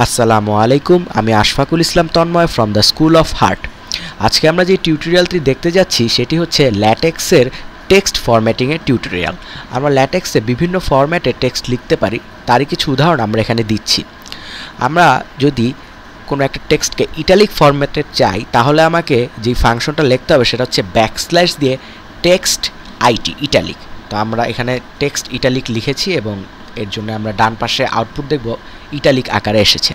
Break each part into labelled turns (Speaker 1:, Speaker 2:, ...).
Speaker 1: আসসালামু আলাইকুম, আমি Ashfakul Islam Tanmoy from the school of heart. আজকে আমরা যে টিউটোরিয়ালটি দেখতে যাচ্ছি সেটি হচ্ছে ল্যাটেক্সের টেক্সট ফরম্যাটিংয়ের টিউটোরিয়াল। আমরা ল্যাটেক্সে বিভিন্ন ফরম্যাটে টেক্সট লিখতে পারি, তারই কিছু উদাহরণ আমরা এখানে দিচ্ছি। আমরা যদি কোনো একটা টেক্সটকে ইটালিক ফরম্যাটে চাই, তাহলে আমাকে যেই ফাংশনটা লিখতে হবে সেটা হচ্ছে ব্যাকস্ল্যাশ দিয়ে টেক্সট আইটি ইটালিক। তো আমরা এখানে টেক্সট ইটালিক লিখেছি এবং এর জন্য আমরা ডান পাশে আউটপুট দেখব ইটালিক আকারে এসেছে।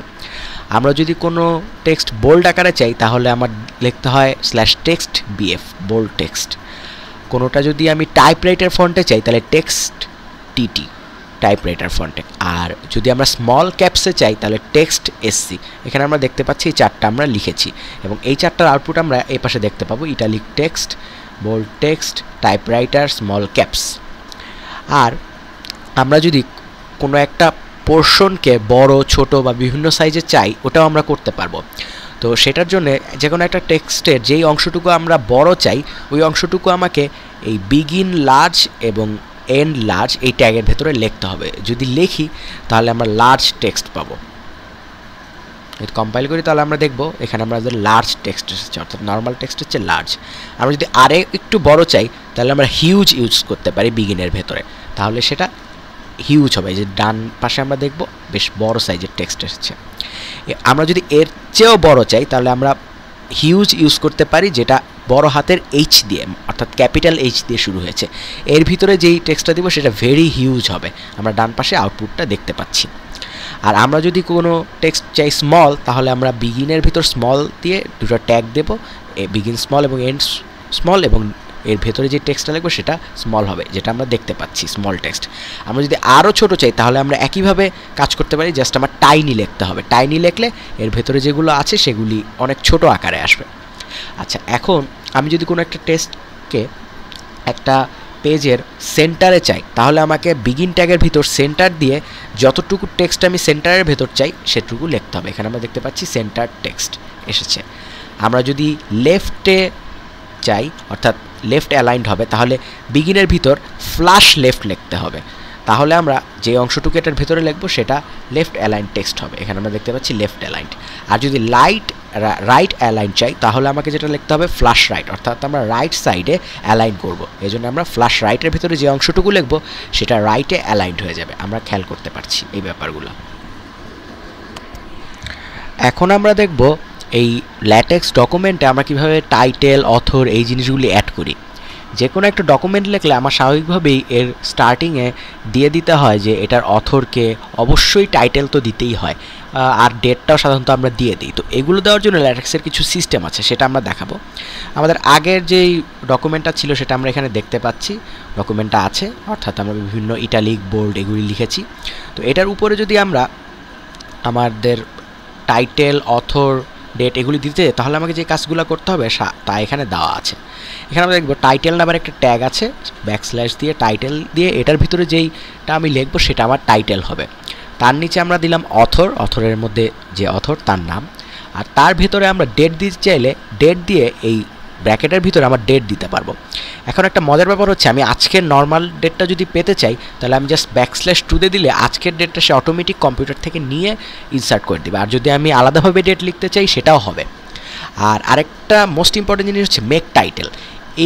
Speaker 1: আমরা যদি কোনো টেক্সট বোল্ড আকারে চাই তাহলে আমার লিখতে হয় /text bf বোল্ড টেক্সট। কোনোটা যদি আমি টাইপরাইটার ফন্টে চাই তাহলে টেক্সট টিটি টাইপরাইটার ফন্টে। আর যদি আমরা স্মল ক্যাপসে চাই তাহলে টেক্সট এসসি। এখানে আমরা দেখতে পাচ্ছি এই চারটা আমরা লিখেছি এবং এই চারটার আউটপুট আমরা এই পাশে দেখতে পাবো italic text, bold text, typewriter, small caps. আর আমরা যদি কোনো একটা পোর্শনকে বড় ছোট বা বিভিন্ন সাইজে চাই, ওটাও আমরা করতে পারবো। তো সেটার জন্য যে কোনো একটা টেক্সটের যেই অংশটুকু আমরা বড় চাই ওই অংশটুকু আমাকে এই বিগিন লার্জ এবং এন্ড লার্জ এই ট্যাগের ভেতরে লিখতে হবে। যদি লিখি তাহলে আমরা লার্জ টেক্সট পাবো। কম্পাইল করি তাহলে আমরা দেখব এখানে আমাদের লার্জ টেক্সট এসেছে, অর্থাৎ নর্মাল টেক্সট হচ্ছে লার্জ। আমরা যদি আরে একটু বড় চাই তাহলে আমরা হিউজ ইউজ করতে পারি বিগিনের ভেতরে, তাহলে সেটা হিউজ হবে। যে ডান পাশে আমরা দেখব বেশ বড় সাইজের টেক্সট এসেছে। আমরা যদি এর চেয়েও বড় চাই তাহলে আমরা হিউজ ইউজ করতে পারি, যেটা বড় হাতের এইচ দিয়ে, অর্থাৎ ক্যাপিটাল এইচ দিয়ে শুরু হয়েছে। এর ভিতরে যেই টেক্সটটা দিব সেটা ভেরি হিউজ হবে। আমরা ডান পাশে আউটপুটটা দেখতে পাচ্ছি। আর আমরা যদি কোনো টেক্সট চাই স্মল, তাহলে আমরা বিগিনের ভিতর স্মল দিয়ে দুটো ট্যাগ দেব, বিগিন স্মল এবং এন্ড স্মল, এবং এর ভেতরে যে টেক্সটটা লিখবো সেটা স্মল হবে, যেটা আমরা দেখতে পাচ্ছি স্মল টেক্সট। আমরা যদি আরও ছোট চাই তাহলে আমরা একইভাবে কাজ করতে পারি, জাস্ট আমার টাইনি লিখতে হবে। টাইনি লিখলে এর ভেতরে যেগুলো আছে সেগুলি অনেক ছোট আকারে আসবে। আচ্ছা, এখন আমি যদি কোনো একটা টেক্সটকে একটা পেজের সেন্টারে চাই তাহলে আমাকে বিগিন ট্যাগের ভিতর সেন্টার দিয়ে যতটুকু টেক্সট আমি সেন্টারের ভেতর চাই সেটুকু লিখতে হবে। এখানে আমরা দেখতে পাচ্ছি সেন্টার টেক্সট এসেছে। আমরা যদি লেফটে চাই, অর্থাৎ লেফট অ্যালাইন্ড হবে, তাহলে বিগিনের ভিতর ফ্লাশ লেফট লিখতে হবে। তাহলে আমরা যে অংশটুকু এটার ভেতরে লিখবো সেটা লেফট অ্যালাইন্ড টেক্সট হবে। এখানে আমরা দেখতে পাচ্ছি লেফট অ্যালাইন্ড। আর যদি রাইট অ্যালাইন্ড চাই তাহলে আমাকে যেটা লিখতে হবে ফ্লাশ রাইট, অর্থাৎ আমরা রাইট সাইডে অ্যালাইন করব। এই জন্য আমরা ফ্লাশ রাইটের ভিতরে যে অংশটুকু লিখবো সেটা রাইটে অ্যালাইন্ড হয়ে যাবে। আমরা খেয়াল করতে পারছি এই ব্যাপারগুলো। এখন আমরা দেখব এই ল্যাটেক্স ডকুমেন্টে আমরা কীভাবে টাইটেল, অথর এই জিনিসগুলি অ্যাড করি। যে কোনো একটা ডকুমেন্ট লিখলে আমার স্বাভাবিকভাবেই এর স্টার্টিংয়ে দিয়ে দিতে হয় যে এটার অথরকে, অবশ্যই টাইটেল তো দিতেই হয়, আর ডেটটাও সাধারণত আমরা দিয়ে দিই। তো এগুলো দেওয়ার জন্য ল্যাটেক্সের কিছু সিস্টেম আছে, সেটা আমরা দেখাবো। আমাদের আগের যেই ডকুমেন্টটা ছিল সেটা আমরা এখানে দেখতে পাচ্ছি, ডকুমেন্টটা আছে, অর্থাৎ আমরা বিভিন্ন ইটালিক, বোল্ড এগুলি লিখেছি। তো এটার উপরে যদি আমরা আমাদের টাইটেল, অথর, ডেট এগুলি দিতে, তাহলে আমাকে যে কাজগুলো করতে হবে তা এখানে দেওয়া আছে। এখানে আমরা দেখব টাইটেল নামের একটা ট্যাগ আছে, ব্যাকস্ল্যাশ দিয়ে টাইটেল দিয়ে এটার ভিতরে যেইটা আমি লিখবো সেটা আমার টাইটেল হবে। তার নিচে আমরা দিলাম অথর, অথরের মধ্যে যে অথর তার নাম। আর তার ভিতরে আমরা ডেট দিতে চাইলে ডেট দিয়ে এই ব্র্যাকেটের ভিতরে আমার ডেট দিতে পারবো। এখন একটা মজার ব্যাপার হচ্ছে, আমি আজকের নর্মাল ডেটটা যদি পেতে চাই তাহলে আমি জাস্ট /2 দিলে আজকের ডেটটা সে অটোমেটিক কম্পিউটার থেকে নিয়ে ইনসার্ট করে দেবে। আর যদি আমি আলাদাভাবে ডেট লিখতে চাই সেটাও হবে। আর আরেকটা মোস্ট ইম্পর্টেন্ট জিনিস হচ্ছে মেক টাইটেল।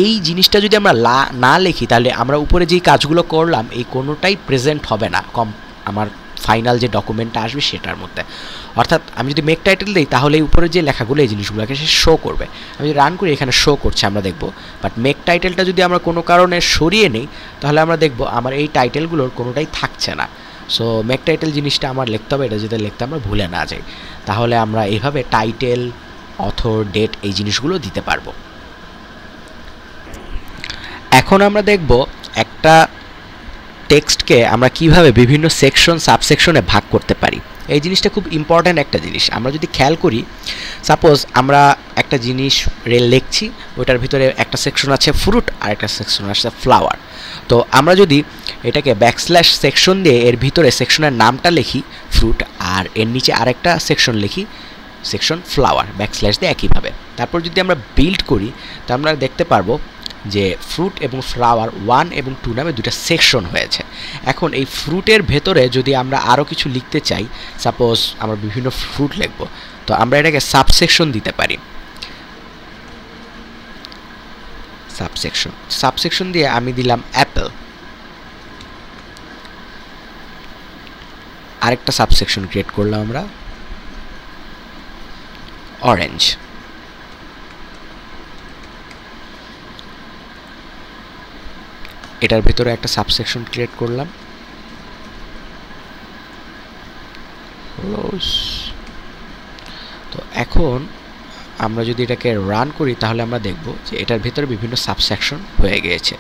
Speaker 1: এই জিনিসটা যদি আমরা না লিখি তাহলে আমরা উপরে যেই কাজগুলো করলাম এই কোনোটাই প্রেজেন্ট হবে না আমার ফাইনাল যে ডকুমেন্টটা আসবে সেটার মধ্যে। অর্থাৎ আমি যদি মেক টাইটেল দিই তাহলে এই উপরে যে লেখাগুলো এই জিনিসগুলোকে সে শো করবে। আমি যদি রান করি এখানে শো করছে আমরা দেখব। বাট মেক টাইটেলটা যদি আমরা কোনো কারণে সরিয়ে নিই তাহলে আমরা দেখব আমার এই টাইটেলগুলোর কোনোটাই থাকছে না। সো মেক টাইটেল জিনিসটা আমার লিখতে হবে, এটা যদি লিখতে আমরা ভুলে না যাই। তাহলে আমরা এইভাবে টাইটেল, অথর, ডেট এই জিনিসগুলো দিতে পারবো। এখন আমরা দেখব একটা টেক্সটকে আমরা কিভাবে বিভিন্ন সেকশন, সাবসেকশনে ভাগ করতে পারি। এই জিনিসটা খুব ইম্পর্ট্যান্ট একটা জিনিস। আমরা যদি খেয়াল করি, সাপোজ আমরা একটা জিনিস লিখছি, ওটার ভিতরে একটা সেকশন আছে ফ্রুট আর একটা সেকশন আছে ফ্লাওয়ার। তো আমরা যদি এটাকে /সেকশন দিয়ে এর ভিতরে সেকশনের নামটা লিখি ফ্রুট, আর এর নিচে আরেকটা সেকশন লিখি সেকশন ফ্লাওয়ার /দিয়ে একইভাবে, তারপর যদি আমরা বিল্ড করি তা আমরা দেখতে পারবো যে ফ্রুট এবং ফ্লাওয়ার 1 এবং 2 নামে দুটো সেকশন হয়েছে। এখন এই ফ্রুটের ভেতরে যদি আমরা আরও কিছু লিখতে চাই, সাপোজ আমরা বিভিন্ন ফ্রুট লিখব, তো আমরা এটাকে সাবসেকশন দিতে পারি। সাবসেকশন দিয়ে আমি দিলাম অ্যাপেল, আরেকটা সাবসেকশন ক্রিয়েট করলাম আমরা অরেঞ্জ, এটার ভিতরে একটা সাবসেকশন ক্রিয়েট করলাম রোজ। তো এখন আমরা যদি এটাকে রান করি তাহলে আমরা দেখব যে এটার ভিতরে বিভিন্ন সাবসেকশন হয়ে গিয়েছে।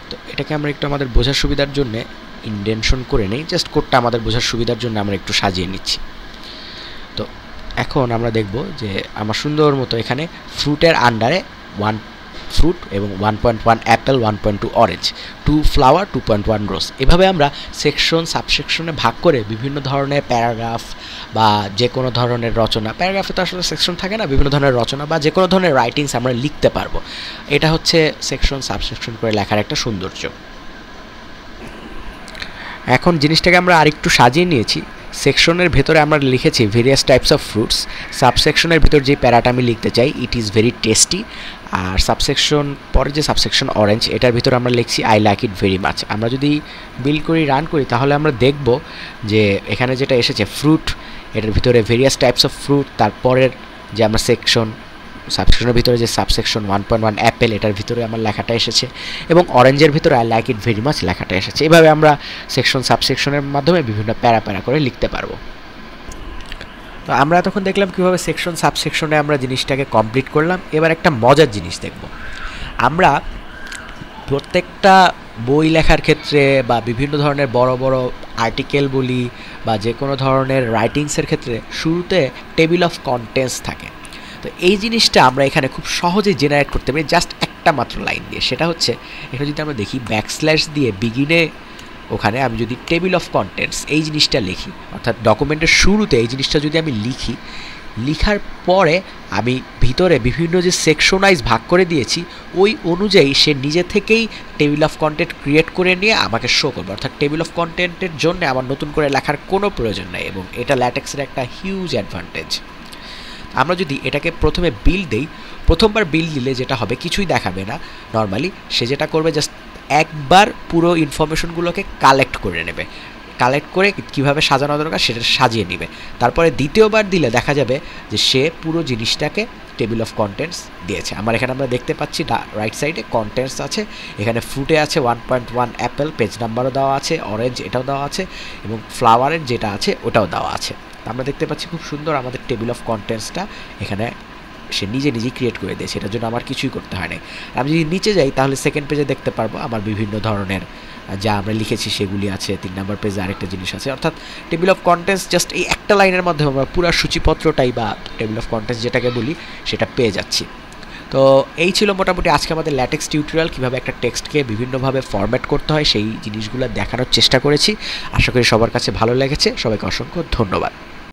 Speaker 1: তো এটাকে আমরা একটু আমাদের বোঝার সুবিধার জন্য ইনডেনশন করে নেই, জাস্ট কোডটা আমাদের বোঝার সুবিধার জন্য আমরা একটু সাজিয়ে নিচ্ছি। তো এখন আমরা দেখব যে আমার সুন্দর মতো এখানে ফ্রুটের আন্ডারে 1 ফ্রুট এবং 1.1 অ্যাপেল, 1.2 অরেঞ্জ, 2 ফ্লাওয়ার, 2.1 রোজ, এভাবে আমরা সেকশন সাবসেকশনে ভাগ করে বিভিন্ন ধরনের প্যারাগ্রাফ বা যে কোনো ধরনের রচনা, প্যারাগ্রাফে তো আসলে সেকশন থাকে না, বিভিন্ন ধরনের রচনা বা যে কোনো ধরনের রাইটিংস আমরা লিখতে পারবো। এটা হচ্ছে সেকশন সাবসেকশন করে লেখার একটা সৌন্দর্য। এখন জিনিসটাকে আমরা আরেকটু সাজিয়ে নিয়েছি। সেকশনের ভেতরে আমরা লিখেছি ভেরিয়াস টাইপস অফ ফ্রুটস, সাবসেকশনের ভিতর যে প্যারাটা আমি লিখতে চাই ইট ইজ ভেরি টেস্টি, আর সাবসেকশন পরে যে সাবসেকশন অরেঞ্জ এটার ভিতরে আমরা লিখছি I like it very much. আমরা যদি বিল্ড করি, রান করি, তাহলে আমরা দেখব যে এখানে যেটা এসেছে ফ্রুট, এটার ভিতরে ভেরিয়াস টাইপস অফ ফ্রুট, তারপরের যে আমরা সাবসেকশনের ভিতরে যে সাবসেকশন 1.1 অ্যাপেল, এটার ভিতরে আমার লেখাটা এসেছে, এবং অরেঞ্জের ভিতরে I like it very much লেখাটা এসেছে। এভাবে আমরা সেকশন সাবসেকশনের মাধ্যমে বিভিন্ন প্যারা করে লিখতে পারবো। তো আমরা তখন দেখলাম কীভাবে সেকশন সাবসেকশনে আমরা জিনিসটাকে কমপ্লিট করলাম। এবার একটা মজার জিনিস দেখব। আমরা প্রত্যেকটা বই লেখার ক্ষেত্রে বা বিভিন্ন ধরনের বড় বড় আর্টিকেল বলি বা যে কোনো ধরনের রাইটিংসের ক্ষেত্রে শুরুতে টেবিল অফ কন্টেন্টস থাকে। তো এই জিনিসটা আমরা এখানে খুব সহজেই জেনারেট করতে পারি জাস্ট একটা মাত্র লাইন দিয়ে। সেটা হচ্ছে এটা যদি আমরা দেখি ব্যাকস্ল্যাশ দিয়ে বিগিনে ওখানে আমি যদি টেবিল অফ কন্টেন্টস এই জিনিসটা লিখি, অর্থাৎ ডকুমেন্টের শুরুতে এই জিনিসটা যদি আমি লিখি, লিখার পরে আমি ভিতরে বিভিন্ন যে সেকশনাইজ ভাগ করে দিয়েছি ওই অনুযায়ী সে নিজে থেকেই টেবিল অফ কন্টেন্ট ক্রিয়েট করে নিয়ে আমাকে শো করবে। অর্থাৎ টেবিল অফ কন্টেন্টের জন্য আমার নতুন করে লেখার কোনো প্রয়োজন নেই, এবং এটা ল্যাটেক্সের একটা হিউজ অ্যাডভান্টেজ। আমরা যদি এটাকে প্রথমে বিল দেই, প্রথমবার বিল দিলে যেটা হবে কিছুই দেখাবে না নর্মালি, সে যেটা করবে জাস্ট একবার পুরো ইনফরমেশনগুলোকে কালেক্ট করে নেবে, কালেক্ট করে কীভাবে সাজানো দরকার সেটা সাজিয়ে নেবে। তারপরে দ্বিতীয়বার দিলে দেখা যাবে যে সে পুরো জিনিসটাকে টেবিল অফ কন্টেন্টস দিয়েছে। আমার এখানে আমরা দেখতে পাচ্ছি রাইট সাইডে কন্টেন্টস আছে, এখানে ফ্রুটে আছে 1.1 অ্যাপেল, পেজ নাম্বারও দেওয়া আছে, অরেঞ্জ এটাও দেওয়া আছে, এবং ফ্লাওয়ারের যেটা আছে ওটাও দেওয়া আছে। আমরা দেখতে পাচ্ছি খুব সুন্দর আমাদের টেবিল অফ কন্টেন্টসটা এখানে সে নিজেই ক্রিয়েট করে দিয়েছে, এটার জন্য আমার কিছুই করতে হয় না। আমি যদি নিচে যাই তাহলে সেকেন্ড পেজে দেখতে পারবো আমার বিভিন্ন ধরনের যা আমরা লিখেছি সেগুলি আছে, 3 নম্বর পেজে আরেকটা জিনিস আছে। অর্থাৎ টেবিল অফ কন্টেন্টস জাস্ট এই একটা লাইনের মাধ্যমে আমরা পুরো সূচিপত্রটাই বা টেবিল অফ কন্টেন্টস যেটাকে বলি সেটা পেয়ে যাচ্ছি। তো এই ছিল মোটামুটি আজকে আমাদের ল্যাটেক্স টিউটোরিয়াল, কীভাবে একটা টেক্সটকে বিভিন্নভাবে ফরম্যাট করতে হয় সেই জিনিসগুলো দেখানোর চেষ্টা করেছি। আশা করি সবার কাছে ভালো লেগেছে। সবাইকে অসংখ্য ধন্যবাদ।